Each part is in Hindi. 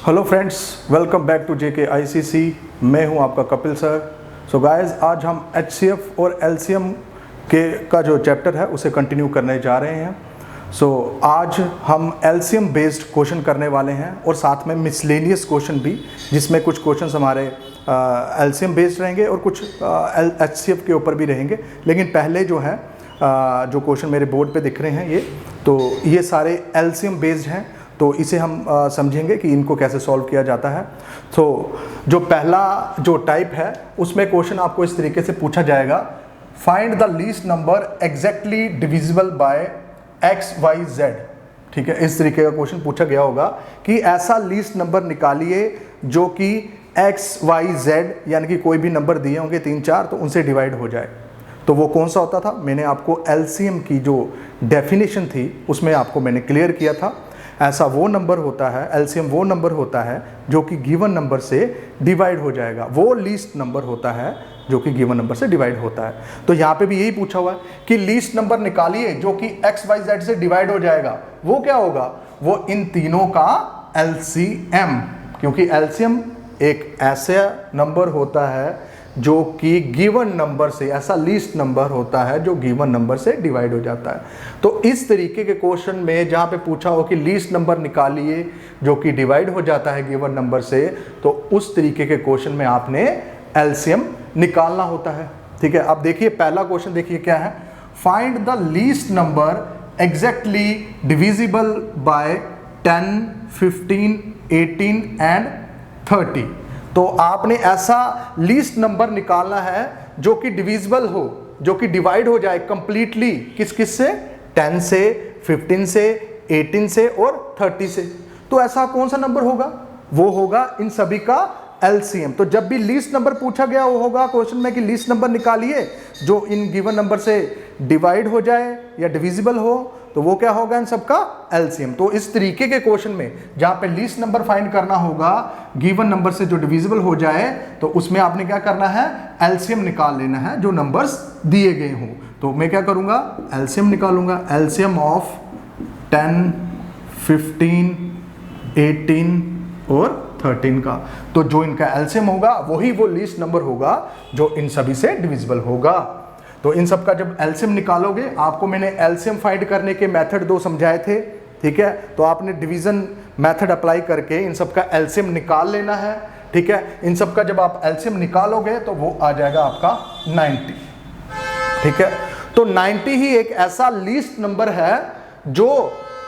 Hello friends, welcome back to JK ICC. मैं हूं आपका कपिल सर। सो गाइस, आज हम एचसीएफ और एलसीएम का जो चैप्टर है उसे कंटिन्यू करने जा रहे हैं। आज हम एलसीएम बेस्ड क्वेश्चन करने वाले हैं और साथ में मिसलेनियस क्वेश्चन भी, जिसमें कुछ क्वेश्चन हमारे एलसीएम बेस्ड रहेंगे और कुछ एचसीएफ के ऊपर भी रहेंगे। लेकिन पहले जो है जो क्वेश्चन मेरे बोर्ड पे दिख रहे हैं ये सारे एलसीएम बेस्ड हैं, तो इसे हम समझेंगे कि इनको कैसे सॉल्व किया जाता है। तो जो पहला जो टाइप है उसमें क्वेश्चन आपको इस तरीके से पूछा जाएगा, find the least number exactly divisible by X Y Z. ठीक है, इस तरीके का क्वेश्चन पूछा गया होगा कि ऐसा लीस्ट नंबर निकालिए जो कि एक्स वाई जेड यानी कि कोई भी नंबर दिए होंगे 3-4 तो उनसे डिवाइड हो जाए। तो वो कौन सा होता था? मैंने आपको एलसीएम की जो डेफिनेशन थी उसमें आपको मैंने क्लियर किया था। ऐसा वो नंबर होता है, एलसीएम वो नंबर होता है जो कि गिवन नंबर से डिवाइड हो जाएगा। वो लीस्ट नंबर होता है जो कि गिवन नंबर से डिवाइड होता है। तो यहाँ पे भी यही पूछा हुआ है कि लीस्ट नंबर निकालिए जो कि एक्स वाई जेड से डिवाइड हो जाएगा। वो क्या होगा? वो इन तीनों का एलसीएम, क्योंकि एलसीएम एक ऐसा नंबर होता है जो कि गिवन नंबर से, ऐसा लीस्ट नंबर होता है जो गिवन नंबर से डिवाइड हो जाता है। तो इस तरीके के क्वेश्चन में जहाँ पे पूछा हो कि लीस्ट नंबर निकालिए जो कि डिवाइड हो जाता है गिवन नंबर से, तो उस तरीके के क्वेश्चन में आपने एलसीएम निकालना होता है। ठीक है, अब देखिए पहला क्वेश्चन देखिए क्या है, find the least number exactly divisible bye 10, 15, 18 and 30। तो आपने ऐसा लीस्ट नंबर निकालना है जो कि डिविजिबल हो, जो कि डिवाइड हो जाए कंप्लीटली किस किस से? 10 से, 15 से, 18 से और 30 से। तो ऐसा कौन सा नंबर होगा? वो होगा इन सभी का एलसीएम। तो जब भी लीस्ट नंबर पूछा गया वो होगा क्वेश्चन में कि लीस्ट नंबर निकालिए जो इन गिवन नंबर से डिवाइड हो जाए या डिविजिबल हो, तो वो क्या होगा? इन सबका एलसीएम। तो इस तरीके के क्वेश्चन में जहां पे लीस्ट नंबर फाइंड करना होगा गिवन नंबर से जो डिविजिबल हो जाए, तो उसमें आपने क्या करना है? एलसीएम निकाल लेना है जो नंबर्स दिए गए हों। तो मैं क्या करूंगा? एलसीएम निकालूंगा। एलसीएम ऑफ 10, 15, 18 और 13 का। तो जो इनका एलसीएम होगा वही वो लीस्ट नंबर होगा जो इन सभी से डिविजिबल होगा। तो इन सब का जब एलसीएम निकालोगे, आपको मैंने एलसीएम फाइंड करने के मेथड 2 समझाए थे। ठीक है, तो आपने डिवीजन मेथड अप्लाई करके इन सब का एलसीएम निकाल लेना है। ठीक है, इन सब का जब आप एलसीएम निकालोगे तो वो आ जाएगा आपका 90। ठीक है, तो 90 ही एक ऐसा लीस्ट नंबर है जो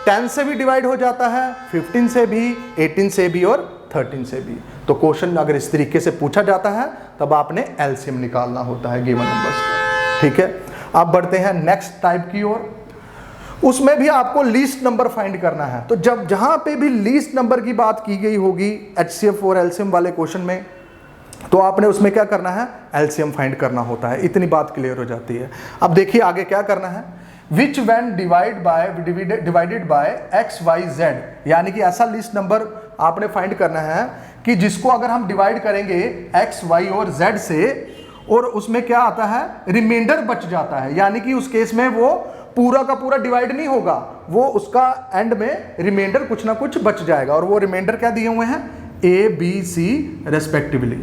10 से भी डिवाइड हो जाता है, 15 से भी, 18 से भी और 13 से भी। तो क्वेश्चन अगर इस तरीके से पूछा जाता है तब आपने एलसीएम निकालना होता है गिवन नंबर्स का। ठीक है, अब बढ़ते हैं नेक्स्ट टाइप की ओर। उसमें भी आपको लीस्ट नंबर फाइंड करना है। तो जब जहां पे भी लीस्ट नंबर की बात की गई होगी एचसीएफ और एलसीएम वाले क्वेश्चन में, तो आपने उसमें क्या करना है? एलसीएम फाइंड करना होता है। इतनी बात क्लियर हो जाती है। अब देखिए आगे क्या करना है, which when divided by X Y Z, यानी कि ऐसा लिस्ट नंबर आपने फाइंड करना है कि जिसको अगर हम डिवाइड करेंगे एक्स वाई और जेड से, और उसमें क्या आता है? रिमाइंडर बच जाता है। यानी कि उस केस में वो पूरा का पूरा डिवाइड नहीं होगा, वो उसका एंड में रिमाइंडर कुछ ना कुछ बच जाएगा। और वो रिमाइंडर क्या दिए हुए हैं? ए, बी, सी रेस्पेक्टिवली।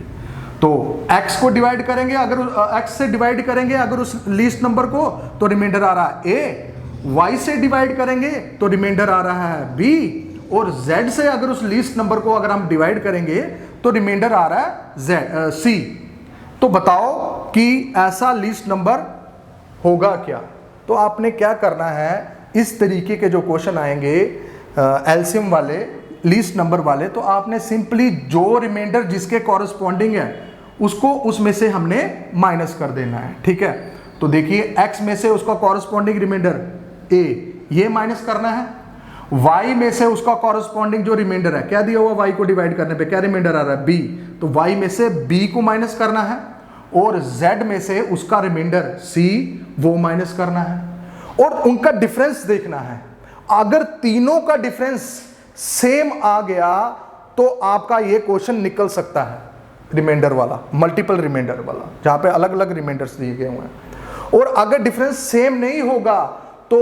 तो x को डिवाइड करेंगे, अगर x से डिवाइड करेंगे अगर उस लीस्ट नंबर को, तो रिमाइंडर आ रहा है ए। y से डिवाइड करेंगे तो रिमाइंडर आ रहा है b। और z से अगर उस लीस्ट नंबर को अगर हम डिवाइड करेंगे तो रिमाइंडर आ रहा है c। तो बताओ कि ऐसा लीस्ट नंबर होगा क्या? तो आपने क्या करना है, इस तरीके के जो क्वेश्चन आएंगे एलसीएम वाले, लीस्ट नंबर वाले, तो आपने सिंपली जो रिमाइंडर जिसके कॉरस्पॉन्डिंग है उसको उसमें से हमने माइनस कर देना है। ठीक है, तो देखिए x में से उसका कॉरस्पॉन्डिंग रिमाइंडर a, ये माइनस करना है। y में से उसका कॉरस्पॉन्डिंग जो रिमाइंडर है, क्या दिया हुआ y को डिवाइड करने पे, क्या रिमाइंडर आ रहा है? b। तो y में से b को माइनस करना है। और z में से उसका रिमाइंडर c, वो माइनस करना है। और उनका डिफरेंस देखना है। अगर तीनों का डिफरेंस सेम आ गया तो आपका ये क्वेश्चन निकल सकता है, रिमाइंडर वाला, मल्टीपल रिमाइंडर वाला, जहां पे अलग अलग रिमाइंडर्स दिए गए हुए हैं। और अगर डिफरेंस सेम नहीं होगा तो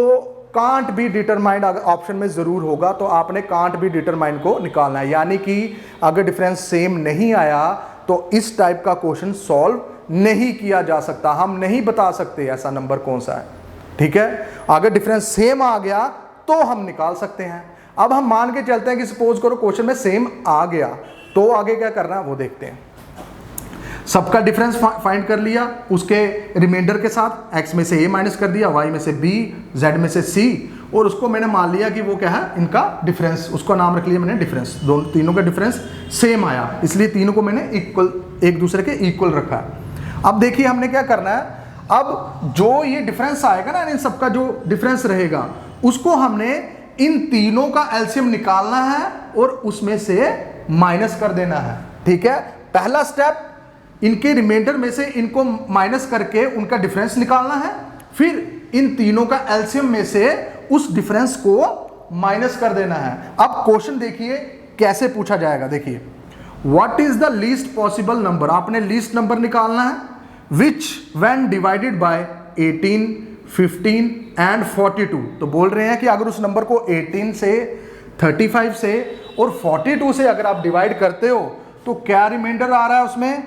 कांट बी डिटरमाइंड ऑप्शन में जरूर होगा, तो आपने कांट बी डिटरमाइंड को निकालना है, यानी कि अगर डिफरेंस सेम नहीं आया तो इस टाइप का क्वेश्चन सॉल्व नहीं किया जा सकता, हम नहीं बता सकते ऐसा नंबर कौन सा है। ठीक है, अगर डिफरेंस सेम आ गया तो हम निकाल सकते हैं। अब हम मान के चलते हैं कि सपोज करो क्वेश्चन में सेम आ गया, तो आगे क्या करना है वो देखते हैं। सबका डिफरेंस फाइंड कर लिया, उसके रिमाइंडर के साथ x में से a माइनस कर दिया, y में से b, z में से c, और उसको मैंने मान लिया कि वो क्या है, इनका डिफरेंस, उसको नाम रख लिया मैंने डिफरेंस। दोनों तीनों का डिफरेंस सेम आया, इसलिए तीनों को मैंने इक्वल, एक दूसरे के इक्वल रखा है। अब देखिए हमने क्या करना है, अब जो ये डिफरेंस आएगा ना, इन सबका जो डिफरेंस रहेगा उसको हमने इन तीनों का एलसीएम निकालना है और उसमें से माइनस कर देना है। ठीक है, पहला स्टेप इनके रिमाइंडर में से इनको माइनस करके उनका डिफरेंस निकालना है, फिर इन तीनों का एलसीएम में से उस डिफरेंस को माइनस कर देना है। अब क्वेश्चन देखिए कैसे पूछा जाएगा, देखिए what is the least possible number, आपने लीस्ट नंबर निकालना है, विच व्हेन डिवाइडेड बाय 18, 15 एंड 42। तो बोल रहे हैं कि अगर उस नंबर को 18 से, 35 से और 42 से अगर आप डिवाइड करते हो तो क्या रिमाइंडर आ रहा है उसमें,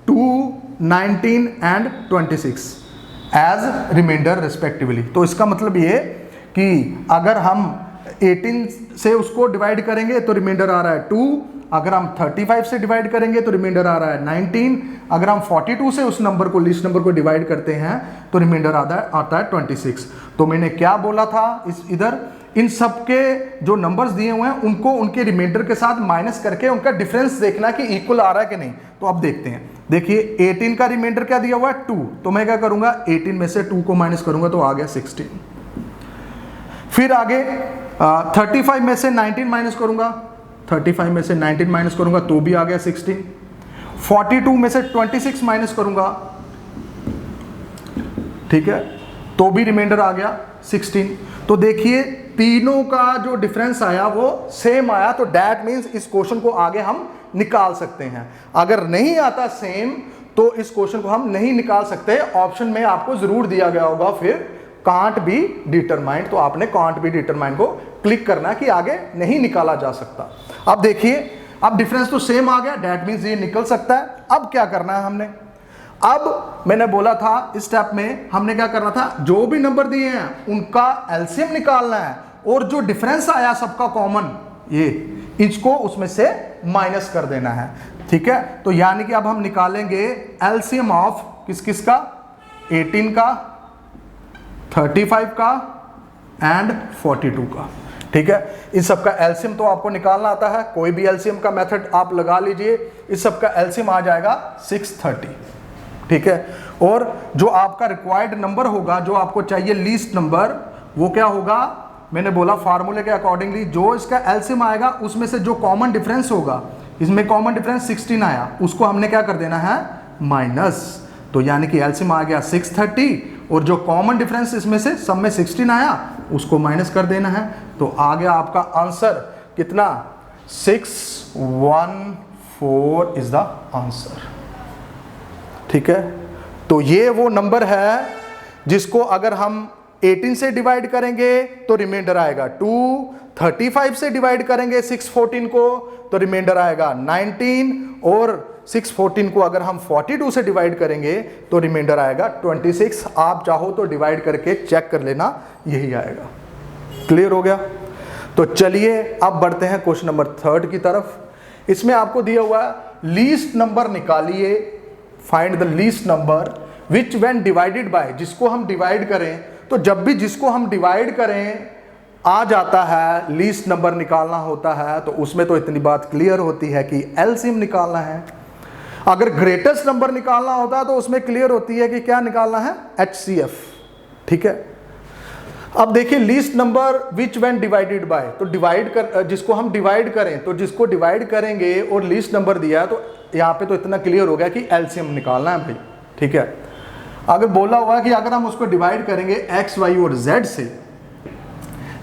2, 19 एंड 26 एज रिमाइंडर रिस्पेक्टिवली। तो इसका मतलब ये कि अगर हम 18 से उसको डिवाइड करेंगे तो रिमाइंडर आ रहा है 2, अगर हम 35 से डिवाइड करेंगे तो रिमाइंडर आ रहा है 19, अगर हम 42 से उस नंबर को, लीस्ट नंबर को डिवाइड करते हैं तो रिमाइंडर आता है 26। तो मैंने क्या बोला था, इधर इन सब के जो नंबर्स दिए हुए हैं उनको उनके रिमाइंडर के साथ माइनस करके उनका डिफरेंस देखना कि इक्वल आ रहा है कि नहीं। तो अब देखते हैं, देखिए 18 का रिमाइंडर क्या दिया हुआ है, 2, तो मैं क्या करूंगा 18 में से 2 को माइनस करूंगा तो आ गया 16। फिर आगे 35 में से 19 माइनस करूंगा, 35 में से 19 माइनस करूंगा तो भी आ गया 16। 42 में से 26 माइनस करूंगा, ठीक है, तो भी रिमाइंडर आ गया 16। तो देखिए तीनों का जो डिफरेंस आया वो सेम आया, तो दैट मीन्स इस क्वेश्चन को आगे हम निकाल सकते हैं। अगर नहीं आता सेम तो इस क्वेश्चन को हम नहीं निकाल सकते। ऑप्शन में आपको जरूर दिया गया होगा फिर कांट बी डिटरमाइंड, तो आपने कांट बी डिटरमाइंड को क्लिक करना कि आगे नहीं निकाला जा सकता। अब देखिए, अब डिफरेंस तो सेम आ गया, दैट मीन्स ये निकल सकता है। अब क्या करना है हमने, अब मैंने बोला था इस स्टेप में हमने क्या करना था, जो भी नंबर दिए हैं उनका एलसीएम निकालना है और जो डिफरेंस आया सबका कॉमन, ये इसको उसमें से माइनस कर देना है। ठीक है, तो यानी कि अब हम निकालेंगे एलसीएम ऑफ किस किस का, 18 का, 35 का एंड 42 का। ठीक है, इन सब का एलसीएम तो आपको निकालना आता है, कोई भी एलसीएम का मेथड आप लगा लीजिए, इस सब का एलसीएम आ जाएगा 630। ठीक है, और जो आपका रिक्वायर्ड नंबर होगा, जो आपको चाहिए लीस्ट नंबर, वो क्या होगा, मैंने बोला फार्मूले के अकॉर्डिंगली जो इसका एलसीएम आएगा उसमें से जो कॉमन डिफरेंस होगा, इसमें कॉमन डिफरेंस 16 आया, उसको हमने क्या कर देना है माइनस। तो यानी कि एलसीएम आ गया 630 और जो कॉमन डिफरेंस इसमें से सब में 16 आया उसको माइनस कर देना है। तो आ गया आपका आंसर कितना, 614 इज द आंसर। ठीक है, तो ये वो नंबर है जिसको अगर हम 18 से डिवाइड करेंगे तो रिमाइंडर आएगा 2, 35 से डिवाइड करेंगे 614 को तो रिमाइंडर आएगा 19, और 614 को अगर हम 42 से डिवाइड करेंगे तो रिमाइंडर आएगा 26। आप चाहो तो डिवाइड करके चेक कर लेना, यही आएगा। क्लियर हो गया? तो चलिए अब बढ़ते हैं क्वेश्चन नंबर 3 की तरफ। इसमें आपको दिया हुआ लीस्ट नंबर निकालिए, find the least number which when divided by, जिसको हम डिवाइड करें, तो जब भी जिसको हम डिवाइड करें आ जाता है लीस्ट नंबर निकालना होता है, तो उसमें तो इतनी बात क्लियर होती है कि एलसीएम निकालना है। अगर ग्रेटेस्ट नंबर निकालना होता है तो उसमें क्लियर होती है कि क्या निकालना है, एचसीएफ। ठीक है, अब देखिए least number which when divided by, तो डिवाइड कर, जिसको हम डिवाइड करें, तो जिसको डिवाइड करेंगे और लीस्ट नंबर दिया है, तो यहाँ पे तो इतना क्लियर हो गया कि एलसीएम निकालना है भाई। ठीक है, अगर बोला हुआ कि अगर हम उसको डिवाइड करेंगे एक्स, वाई और जेड से,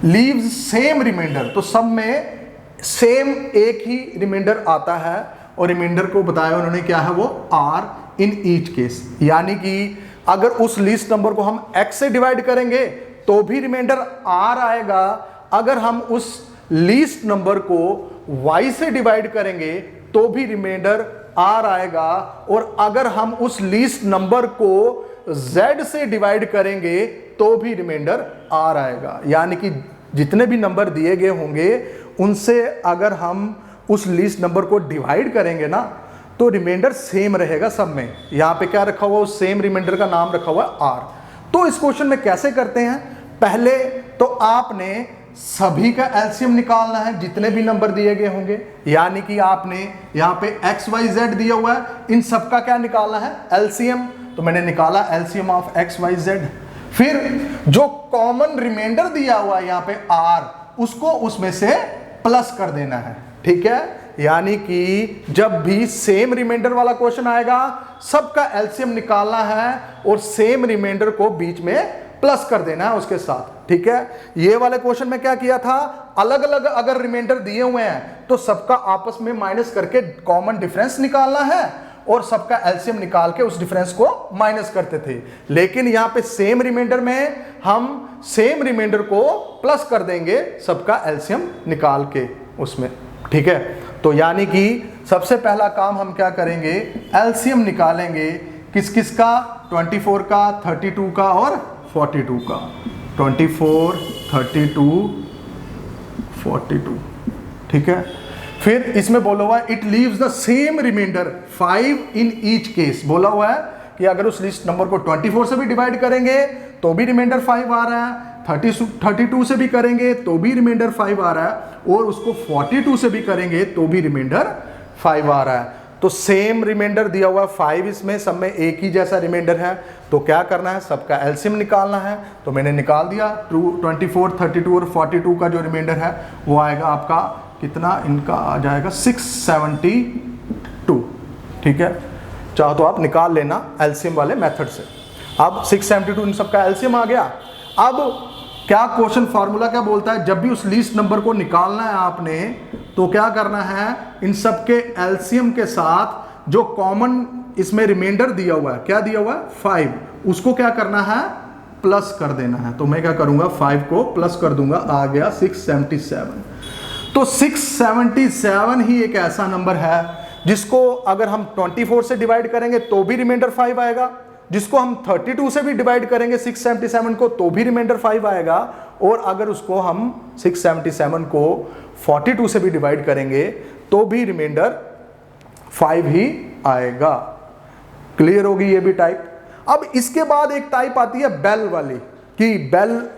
लीव्स सेम रिमाइंडर, तो सब में सेम एक ही रिमाइंडर आता है, और रिमाइंडर को बताया उन्होंने क्या है, वो आर इन ईच केस। यानी कि अगर उस लीस्ट नंबर को हम x से डिवाइड करेंगे तो भी रिमाइंडर r आएगा। अगर हम उस लीस्ट नंबर को y से डिवाइड करेंगे तो भी रिमाइंडर r आएगा, और अगर हम उस लीस्ट नंबर को z से डिवाइड करेंगे तो भी रिमाइंडर r आएगा। यानी कि जितने भी नंबर दिए गए होंगे उनसे अगर हम उस लीस्ट नंबर को डिवाइड करेंगे ना तो रिमाइंडर सेम रहेगा सब में। यहां पे क्या रखा हुआ, उस सेम रिमाइंडर का नाम रखा हुआ है r। तो इस क्वेश्चन में कैसे करते हैं, पहले तो आपने सभी का एलसीएम निकालना है जितने भी नंबर दिए गए होंगे। यानी कि आपने यहां पे एक्स वाई जेड दिया हुआ है, इन सबका क्या निकालना है, एलसीएम। तो मैंने निकाला LCM of X Y Z. फिर जो कॉमन रिमाइंडर दिया हुआ है यहां पे r, उसको उसमें से प्लस कर देना है। ठीक है, यानी कि जब भी सेम रिमाइंडर वाला क्वेश्चन आएगा सबका एलसीएम निकालना है और सेम रिमाइंडर को बीच में प्लस कर देना है उसके साथ। ठीक है, ये वाले क्वेश्चन में क्या किया था, अलग अलग अगर रिमाइंडर दिए हुए हैं तो सबका आपस में माइनस करके कॉमन डिफरेंस निकालना है और सबका एलसीएम निकाल के उस डिफरेंस को माइनस करते थे। लेकिन यहां पे सेम रिमाइंडर में हम सेम रिमाइंडर को प्लस कर देंगे सबका एलसीएम निकाल के उसमें। ठीक है, तो यानी कि सबसे पहला काम हम क्या करेंगे, एलसीएम निकालेंगे किस किस का, 24 का, 32 का और 42 का। 24, 32, 42। ठीक है, फिर इसमें बोला हुआ है it leaves the same remainder 5 in each case. बोला हुआ है कि अगर उस लिस्ट नंबर को 24 से भी डिवाइड करेंगे तो भी रिमाइंडर 5 आ रहा है, 32 से भी करेंगे तो भी रिमाइंडर 5 आ रहा है, और उसको 42 से भी करेंगे तो भी रिमाइंडर 5 आ रहा है। तो सेम रिमाइंडर दिया हुआ 5, इसमें सब में एक ही जैसा रिमाइंडर है। तो क्या करना है, सबका एलसीएम निकालना है। तो मैंने निकाल दिया। 24, 32 और 42 का जो रिमाइंडर है वो आएगा आपका कितना, इनका आ जाएगा 672। ठीक है, चाहो तो आप निकाल लेना एलसीएम वाले मेथड से। अब 672 इन सबका एलसीएम आ गया। अब क्या क्वेश्चन फार्मूला क्या बोलता है, जब भी उस लीस्ट नंबर को निकालना है आपने तो क्या करना है, इन सबके एलसीएम के साथ जो कॉमन इसमें रिमाइंडर दिया हुआ है, क्या दिया हुआ है 5, उसको क्या करना है, प्लस कर देना है। तो मैं क्या करूंगा, 5 को प्लस कर दूंगा, आ गया 677। तो 677 ही एक ऐसा नंबर है जिसको अगर हम 24 से डिवाइड करेंगे तो भी रिमाइंडर 5 आएगा, जिसको हम 32 से भी डिवाइड करेंगे 677 को तो भी रिमाइंडर 5 आएगा, और अगर उसको हम 677 को 42 से भी डिवाइड करेंगे तो भी रिमाइंडर 5 ही आएगा। क्लियर होगी ये भी टाइप। अब इसके बाद एक टाइप आती है बेल वाली, कि बेल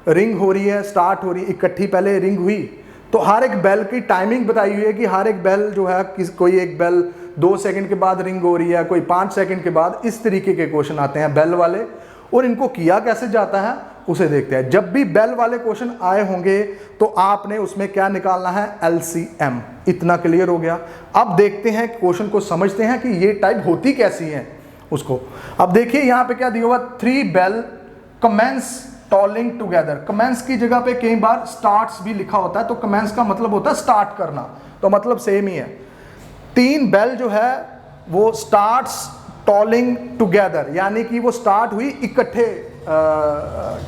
रिंग हो रही है, स्टार्ट हो रही है, इकट्ठी पहले रिंग हुई, तो हर एक बेल की टाइमिंग बताई हुई है कि हर एक बेल जो है कोई एक बेल 2 सेकंड के बाद रिंग हो रही है, कोई 5 सेकंड के बाद। इस तरीके के क्वेश्चन आते हैं बेल वाले, और इनको किया कैसे जाता है उसे देखते हैं। जब भी बेल वाले क्वेश्चन आए होंगे तो आपने उसमें क्या निकालना है, एलसीएम। इतना क्लियर हो गया। अब देखते हैं क्वेश्चन को, समझते हैं कि ये टाइप होती कैसी है उसको। अब देखिए यहाँ पे क्या दिया हुआ, 3 bell commence tolling together. Commence की जगह पे कई बार स्टार्ट्स भी लिखा होता है, तो कमेंस का मतलब होता है स्टार्ट करना, तो मतलब सेम ही है। 3 बेल जो है वो स्टार्ट्स टॉलिंग टुगेदर, यानी कि वो स्टार्ट हुई इकट्ठे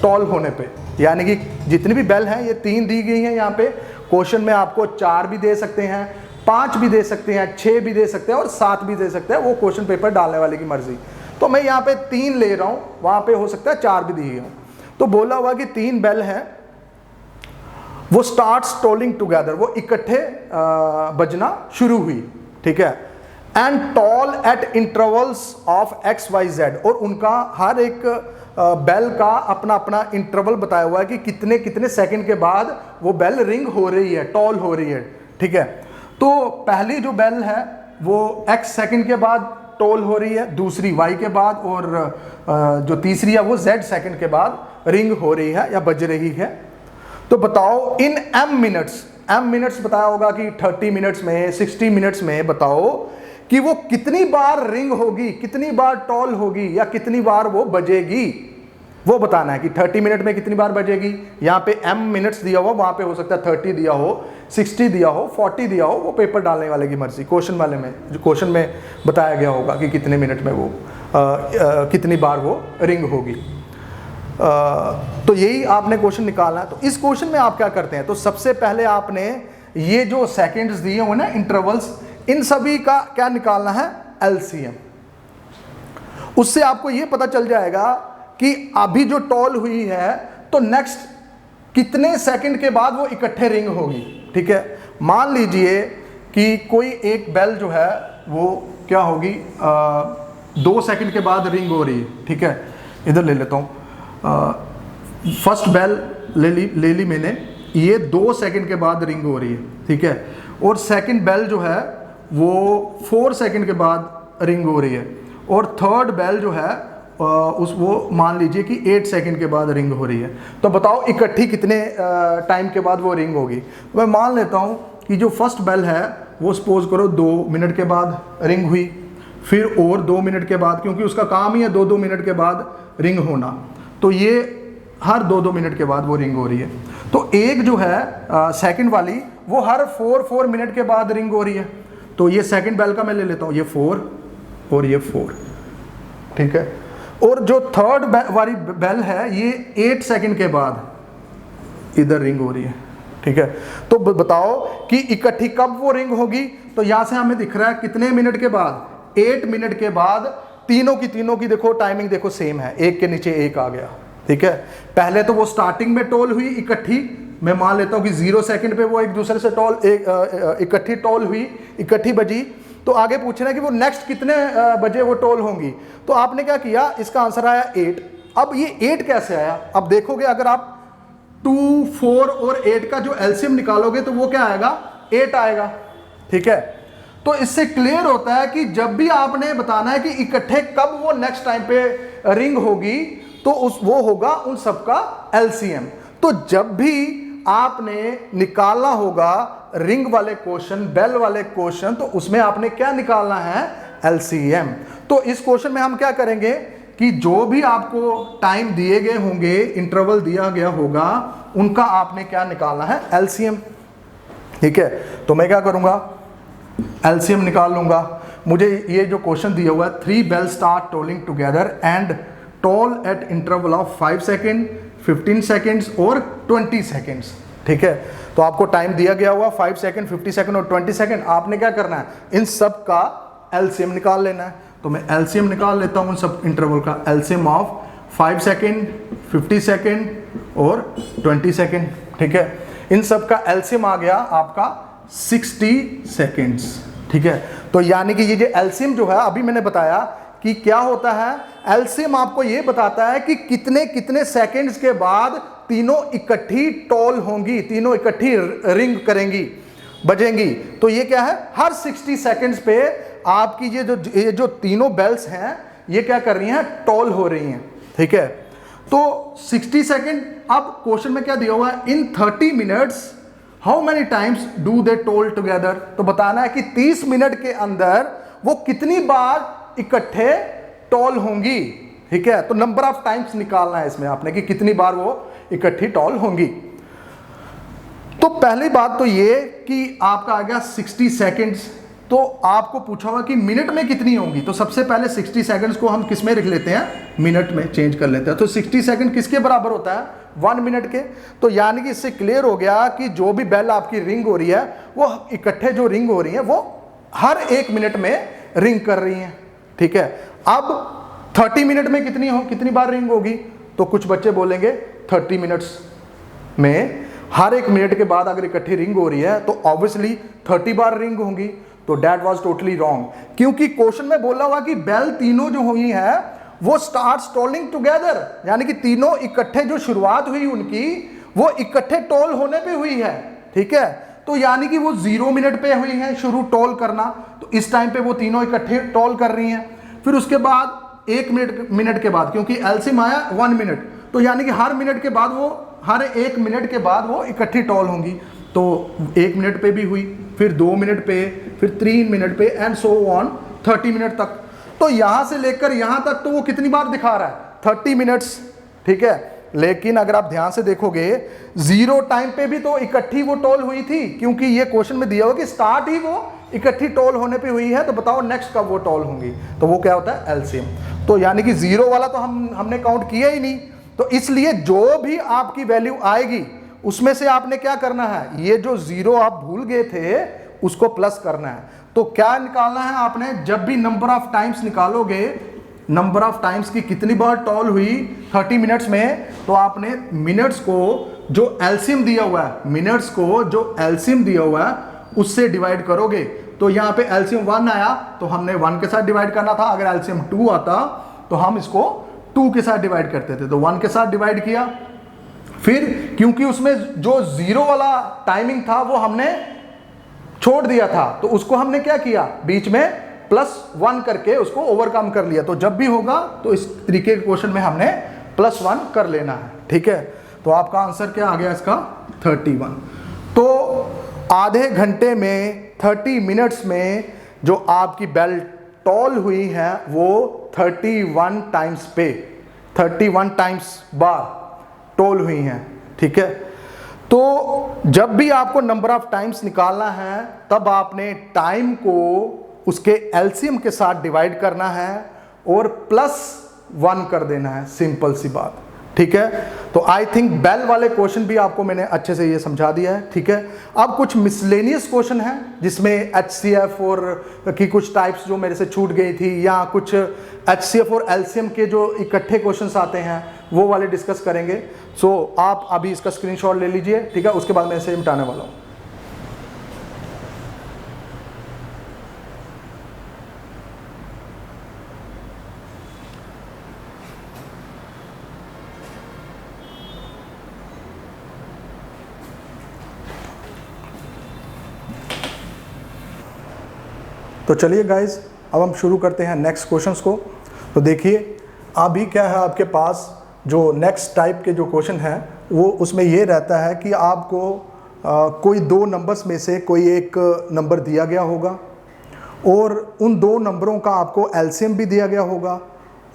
टॉल होने पे। यानी कि जितनी भी बेल हैं ये 3 दी गई हैं यहाँ पे। क्वेश्चन में आपको 4 भी दे सकते हैं, 5 भी दे सकते हैं, 6 भी दे सकते हैं और 7 भी दे सकते हैं, वो क्वेश्चन पेपर डालने वाले की मर्जी। तो मैं यहाँ पे 3 ले रहा हूँ, वहाँ पे हो सकता है 4 भी दी हो। तो बोला हुआ कि 3 बेल हैं, वो स्टार्ट्स टोलिंग टुगेदर, वो इकट्ठे बजना शुरू हुई। ठीक है, and toll at intervals of X Y Z, और उनका हर एक बेल का अपना अपना इंटरवल बताया हुआ है कि कितने कितने सेकंड के बाद वो बेल रिंग हो रही है, टॉल हो रही है। ठीक है, तो पहली जो बेल है वो x सेकंड के बाद टॉल हो रही है, दूसरी y के बाद, और जो तीसरी है वो z सेकंड के बाद रिंग हो रही है या बज रही है। तो बताओ इन m मिनट्स बताया होगा कि 30 मिनट्स में, 60 मिनट्स में बताओ कि वो कितनी बार रिंग होगी, कितनी बार टॉल होगी या कितनी बार वो बजेगी, वो बताना है कि 30 मिनट में कितनी बार बजेगी। यहाँ पे m मिनट्स दिया हुआ, वहाँ पे हो सकता है 30 दिया हो, 60 दिया हो, 40 दिया हो, वो पेपर डालने वाले की मर्जी। क्वेश्चन वाले में जो क्वेश्चन में बताया गया होगा कि कितने मिनट में वो कितनी बार वो रिंग होगी। तो यही आपने क्वेश्चन निकालना है। तो इस क्वेश्चन में आप क्या करते हैं, तो सबसे पहले आपने ये जो सेकंड्स दिए हुए ना इंटरवल्स, इन सभी का क्या निकालना है, एलसीएम। उससे आपको ये पता चल जाएगा कि अभी जो टॉल हुई है तो नेक्स्ट कितने सेकंड के बाद वो इकट्ठे रिंग होगी। ठीक है, मान लीजिए कि कोई एक बेल जो है वो क्या होगी, 2 सेकंड के बाद रिंग हो रही है। ठीक है, इधर ले लेता हूँ, फर्स्ट बेल ले ली मैंने, ये 2 सेकंड के बाद रिंग हो रही है। ठीक है, और सेकंड बेल जो है वो 4 सेकंड के बाद रिंग हो रही है, और थर्ड बेल जो है वो मान लीजिए कि 8 सेकंड के बाद रिंग हो रही है। तो बताओ इकट्ठी कितने टाइम के बाद वो रिंग होगी। मैं मान लेता हूँ कि जो फर्स्ट बेल है वो सपोज करो 2 मिनट के बाद रिंग हुई, फिर और 2 मिनट के बाद, क्योंकि उसका काम ही है 2-2 मिनट के बाद रिंग होना, तो ये हर 2-2 मिनट के बाद वो रिंग हो रही है। तो एक जो है सेकंड वाली वो हर 4-4 मिनट के बाद रिंग हो रही है। तो ये सेकंड बेल का मैं ले लेता हूँ, ये 4 और ये 4। ठीक है, और जो थर्ड वाली बेल है ये 8 सेकंड के बाद इधर रिंग हो रही है। ठीक है, तो बताओ कि इकट्ठी कब वो रिंग होगी। तो यहां से हमें दिख रहा है कितने मिनट के बाद, 8 मिनट के बाद। तीनों की देखो टाइमिंग देखो सेम है, एक के नीचे एक आ गया। ठीक है, पहले तो वो स्टार्टिंग में टॉल हुई इकट्ठी, मैं मान लेता हूं कि 0 सेकंड पे वो एक दूसरे से इकट्ठी टॉल हुई, इकट्ठी बजी। तो आगे पूछना है कि वो नेक्स्ट कितने बजे वो टॉल होंगी। तो आपने क्या किया, इसका आंसर आया 8। अब ये 8 कैसे आया, अब देखोगे अगर आप 2, 4 और 8 का जो एलसीएम निकालोगे तो वो क्या आएगा, 8 आएगा। ठीक है, तो इससे क्लियर होता है कि जब भी आपने बताना है कि इकट्ठे कब वो नेक्स्ट टाइम पे रिंग होगी, तो वो होगा उन सबका एलसीएम। तो जब भी आपने निकालना होगा रिंग वाले क्वेश्चन, बेल वाले क्वेश्चन, तो उसमें आपने क्या निकालना है, एलसीएम। तो इस क्वेश्चन में हम क्या करेंगे कि जो भी आपको टाइम दिए गए होंगे, इंटरवल दिया गया होगा, उनका आपने क्या निकालना है, एलसीएम। ठीक है, तो मैं क्या करूंगा, एलसीएम निकाल लूंगा। मुझे ये जो क्वेश्चन दिया हुआ है, 3 bell start tolling together and toll at interval of 5 second, 15 seconds और 20 सेकेंड्स। ठीक है, तो आपको टाइम दिया गया हुआ 5 सेकेंड, 50 सेकेंड और 20 सेकेंड। आपने क्या करना है, इन सब का एलसीएम निकाल लेना है। तो मैं एलसीएम निकाल लेता हूं उन सब इंटरवल का, एलसीएम ऑफ 5 सेकेंड, 50 सेकेंड और 20 सेकेंड। ठीक है, इन सब का एलसीएम आ गया आपका 60 सेकेंड्स। ठीक है, तो यानी कि ये जो एलसीएम जो है, अभी मैंने बताया कि क्या होता है, एलसीएम आपको ये बताता है कि कितने कितने सेकंड्स के बाद तीनों इकट्ठी टॉल होंगी, तीनों इकट्ठी रिंग करेंगी, बजेंगी। तो ये क्या है, हर 60 सेकंड्स पे आपकी ये जो तीनों बेल्स हैं ये क्या कर रही हैं, टॉल हो रही हैं। ठीक है, तो 60 सेकंड। अब क्वेश्चन में क्या दिया हुआ है, इन 30 minutes how many times do they toll together. तो बताना है कि 30 मिनट के अंदर वो कितनी बार इकट्ठे टॉल होंगी। ठीक है, तो नंबर ऑफ टाइम्स निकालना है इसमें आपने कि कितनी बार वो इकट्ठी टॉल होंगी। तो पहली बात तो ये कि आपका आ गया 60 सेकंड्स। तो आपको पूछा हुआ कि मिनट में कितनी होंगी, तो सबसे पहले 60 सेकंड्स को हम किस में लिख लेते हैं, मिनट में चेंज कर लेते हैं। तो 60 सेकंड किसके बराबर होता है, 1 मिनट के। तो यानी कि इससे क्लियर हो गया कि जो भी बेल आपकी रिंग हो रही है, वो इकट्ठे जो रिंग हो रही है वो हर 1 मिनट में रिंग कर रही हैं। ठीक है, अब 30 मिनट में कितनी बार रिंग होगी, तो कुछ बच्चे बोलेंगे 30 मिनट्स में हर 1 मिनट के बाद अगर इकट्ठी रिंग हो रही है तो ऑब्वियसली 30 बार रिंग होंगी। तो दैट वाज टोटली रॉन्ग, क्योंकि क्वेश्चन में बोला हुआ कि बेल तीनों जो हुई है वो स्टार्ट्स टोलिंग टुगेदर, यानी कि तीनों इकट्ठे जो शुरुआत हुई उनकी वो इकट्ठे टोल होने पे हुई है। ठीक है, तो यानी कि वो 0 मिनट पे हुई है शुरू टोल करना, तो इस टाइम पे वो तीनों इकट्ठे टोल कर रही हैं। फिर उसके बाद 1 मिनट के बाद, क्योंकि एलसीएम आया 1 मिनट, तो यानी कि हर मिनट के बाद वो हर 1 मिनट के बाद वो इकट्ठी टोल होंगी। तो 1 मिनट पे भी हुई, फिर 2 मिनट पे, फिर 3 मिनट पे एंड सो ऑन 30 मिनट तक। तो यहां से लेकर यहां तक तो वो कितनी बार दिखा रहा है, 30 मिनट्स। ठीक है, लेकिन अगर आप ध्यान से देखोगे 0 टाइम पे भी तो इकट्ठी वो टोल हुई थी, क्योंकि ये क्वेश्चन में दिया हुआ कि स्टार्ट ही वो इकट्ठी टोल होने पे हुई है। तो बताओ नेक्स्ट कब वो टोल होंगी, तो वो क्या होता है, एलसीएम। तो यानी कि 0 वाला तो हमने काउंट किया ही नहीं, तो इसलिए जो भी आपकी वैल्यू आएगी उसमें से आपने क्या करना है, ये जो जीरो आप भूल गए थे उसको प्लस करना है। तो क्या निकालना है आपने, जब भी नंबर ऑफ टाइम्स निकालोगे, नंबर ऑफ टाइम्स की कितनी बार टॉल हुई 30 मिनट्स में, तो आपने मिनट्स को जो एलसीएम दिया हुआ है, मिनट्स को जो एलसीएम दिया हुआ है उससे डिवाइड करोगे। तो यहाँ पे एलसीएम 1 आया तो हमने 1 के साथ डिवाइड करना था, अगर एलसीएम 2 आता तो हम इसको 2 के साथ डिवाइड करते थे, तो 1 के साथ डिवाइड किया। फिर क्योंकि उसमें जो जीरो वाला टाइमिंग था वो हमने छोड़ दिया था, तो उसको हमने क्या किया, बीच में +1 करके उसको ओवरकम कर लिया। तो जब भी होगा तो इस तरीके के क्वेश्चन में हमने +1 कर लेना है, ठीक है। तो आपका आंसर क्या आ गया इसका, 31। तो आधे घंटे में 30 मिनट्स में जो आपकी बेल टॉल हुई है वो 31 टाइम्स पे 31 टाइम्स बार टोल हुई हैं, ठीक है। तो जब भी आपको नंबर ऑफ टाइम्स निकालना है तब आपने टाइम को उसके एलसीएम के साथ डिवाइड करना है और +1 कर देना है, सिंपल सी बात, ठीक है। तो आई थिंक बेल वाले क्वेश्चन भी आपको मैंने अच्छे से ये समझा दिया है, ठीक है। अब कुछ मिसलेनियस क्वेश्चन है जिसमें एचसीएफ और की कुछ टाइप्स जो मेरे से छूट गई थी, या कुछ एचसीएफ और एलसीएम के जो इकट्ठे क्वेश्चंस आते हैं वो वाले डिस्कस करेंगे। सो आप अभी इसका स्क्रीनशॉट ले लीजिए, ठीक है, उसके बाद मैं इसे मिटाने वाला हूँ। तो चलिए गाइज, अब हम शुरू करते हैं नेक्स्ट क्वेश्चंस को। तो देखिए अभी क्या है आपके पास, जो नेक्स्ट टाइप के जो क्वेश्चन हैं वो उसमें ये रहता है कि आपको कोई दो नंबर्स में से कोई एक नंबर दिया गया होगा और उन दो नंबरों का आपको एलसीएम भी दिया गया होगा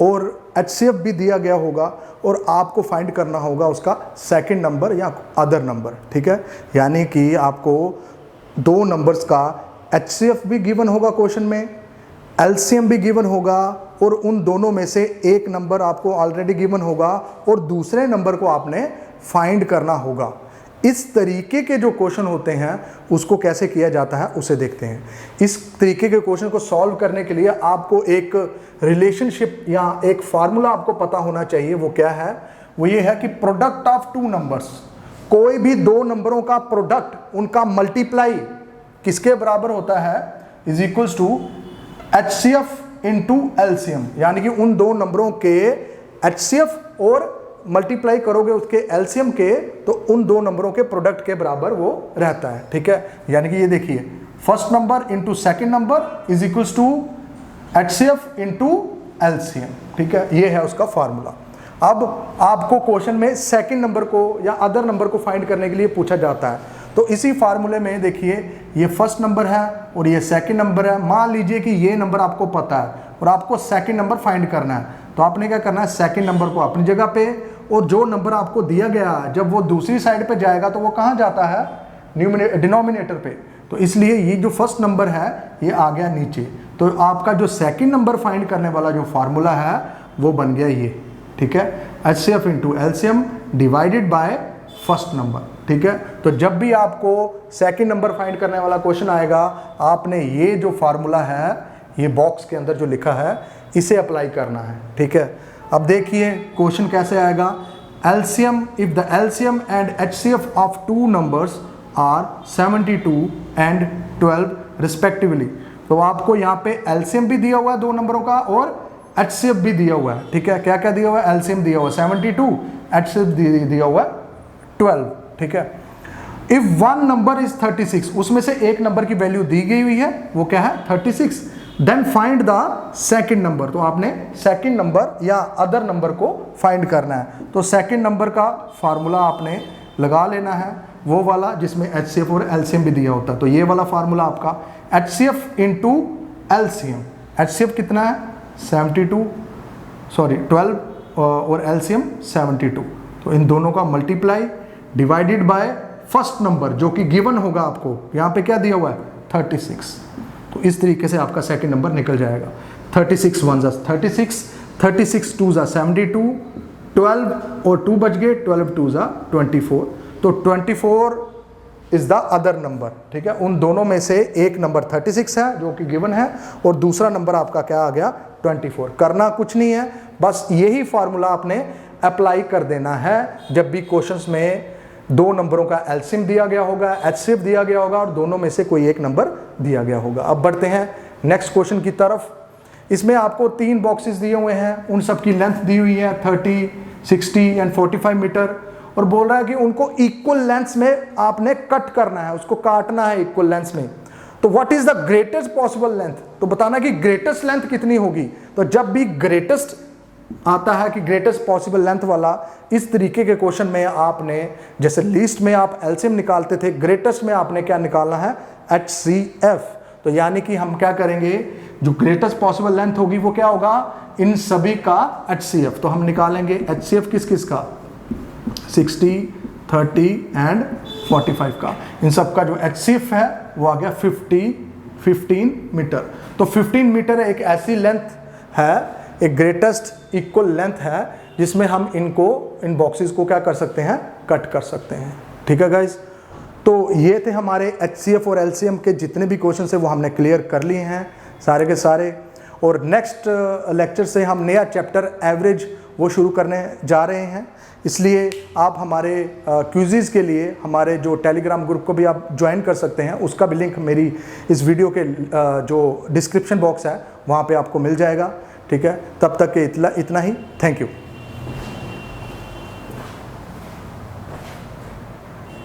और एचसीएफ भी दिया गया होगा और आपको फाइंड करना होगा उसका सेकंड नंबर या अदर नंबर, ठीक है। यानी कि आपको दो नंबर्स का एचसीएफ भी गिवन होगा क्वेश्चन में, एलसीएम भी गिवन होगा और उन दोनों में से एक नंबर आपको ऑलरेडी गिवन होगा और दूसरे नंबर को आपने फाइंड करना होगा। इस तरीके के जो क्वेश्चन होते हैं उसको कैसे किया जाता है उसे देखते हैं। इस तरीके के क्वेश्चन को सॉल्व करने के लिए आपको एक रिलेशनशिप या एक फार्मूला आपको पता होना चाहिए। वो क्या है, वो ये है कि प्रोडक्ट ऑफ टू नंबर्स, कोई भी दो नंबरों का प्रोडक्ट, उनका मल्टीप्लाई किसके बराबर होता है, is equals to HCF into LCM. यानी कि उन दो नंबरों के एचसीएफ और मल्टीप्लाई करोगे उसके एलसीएम के तो उन दो नंबरों के प्रोडक्ट के बराबर वो रहता है, ठीक है। यानी कि ये देखिए, first number into second number is equals to HCF into LCM, ठीक है। ये है उसका फार्मूला। अब आपको क्वेश्चन में सेकंड नंबर को या अदर नंबर को फाइंड करने के लिए पूछा जाता है, तो इसी फार्मूले में देखिए ये फर्स्ट नंबर है और ये सेकंड नंबर है। मान लीजिए कि ये नंबर आपको पता है और आपको सेकंड नंबर फाइंड करना है, तो आपने क्या करना है, सेकंड नंबर को अपनी जगह पे और जो नंबर आपको दिया गया जब वो दूसरी साइड पे जाएगा तो वो कहाँ जाता है, डिनोमिनेटर पे। तो इसलिए ये जो फर्स्ट नंबर है ये आ गया नीचे, तो आपका जो सेकंड नंबर फाइंड करने वाला जो फार्मूला है वो बन गया ये, ठीक है, HCF into LCM divided by first number, ठीक है। तो जब भी आपको सेकंड नंबर फाइंड करने वाला क्वेश्चन आएगा आपने ये जो फार्मूला है ये बॉक्स के अंदर जो लिखा है इसे अप्लाई करना है, ठीक है। अब देखिए क्वेश्चन कैसे आएगा, LCM if the LCM and HCF of two numbers are 72 and 12 respectively. तो आपको यहाँ पे एलसीएम भी दिया हुआ है दो नंबरों का और एचसीएफ भी दिया हुआ है, ठीक है। क्या क्या दिया हुआ है, एलसीएम दिया हुआ है 72, एचसीएफ दिया हुआ है 12, ठीक है। इफ वन नंबर इज 36, उसमें से एक नंबर की वैल्यू दी गई हुई है, वो क्या है 36, then find the second number. तो आपने सेकंड नंबर या अदर नंबर को फाइंड करना है। तो सेकंड नंबर का फार्मूला आपने लगा लेना है, वो वाला जिसमें एचसीएफ और एलसीएम भी दिया होता है। तो ये वाला फार्मूला आपका एचसीएफ इनटू एलसीएम, एचसीएफ कितना है 12 और एलसीएम 72। तो इन दोनों का multiply divided by first number जो कि गिवन होगा आपको, यहाँ पे क्या दिया हुआ है 36। तो इस तरीके से आपका सेकंड नंबर निकल जाएगा। 36 1 36, 36 2 72, 12 और 2 बच गए, 12 2 ज़ा 24, तो 24 इज़ द अदर नंबर, ठीक है। उन दोनों में से एक नंबर 36 है जो कि गिवन है, और दूसरा नंबर आपका क्या आ गया 24। करना कुछ नहीं है, बस यही फार्मूला आपने अप्लाई कर देना है जब भी क्वेश्चंस में दो नंबरों का एलसीएम दिया गया होगा, एचसीएफ दिया गया होगा और दोनों में से कोई एक नंबर दिया गया होगा। अब बढ़ते हैं नेक्स्ट क्वेश्चन की तरफ। इसमें आपको 3 बॉक्सेस दिए हुए हैं, उन सब की लेंथ दी हुई है 30, 60 एंड 45 मीटर, और बोल रहा है कि उनको इक्वल लेंथ्स में आपने कट करना है, उसको काटना है इक्वल लेंथ्स में। तो what is the greatest possible length, तो बताना कि ग्रेटेस्ट लेंथ कितनी होगी। तो जब भी ग्रेटेस्ट आता है कि ग्रेटेस्ट पॉसिबल लेंथ वाला, इस तरीके के क्वेश्चन में आपने जैसे लीस्ट में आप एलसीएम निकालते थे, ग्रेटेस्ट में आपने क्या निकालना है एचसीएफ। तो यानी कि हम क्या करेंगे, जो ग्रेटेस्ट पॉसिबल लेंथ होगी वो क्या होगा, इन सभी का एचसीएफ। तो हम निकालेंगे एचसीएफ किस किस का, 60, 30 एंड 45 का। इन सब का जो एचसीएफ है वो आ गया 15 मीटर। तो 15 मीटर एक ऐसी लेंथ है, एक ग्रेटेस्ट इक्वल लेंथ है जिसमें हम इन बॉक्सेस को क्या कर सकते हैं, कट कर सकते हैं। ठीक है गाइज, तो ये थे हमारे एचसीएफ और एलसीएम के जितने भी क्वेश्चन है वो हमने क्लियर कर लिए हैं सारे के सारे। और नेक्स्ट लेक्चर से हम नया चैप्टर एवरेज वो शुरू करने जा रहे हैं, इसलिए आप हमारे क्विज़ के लिए हमारे जो टेलीग्राम ग्रुप को भी आप ज्वाइन कर सकते हैं। उसका भी लिंक मेरी इस वीडियो के जो डिस्क्रिप्शन बॉक्स है वहाँ पे आपको मिल जाएगा। ठीक है, तब तक के इतना ही, थैंक यू।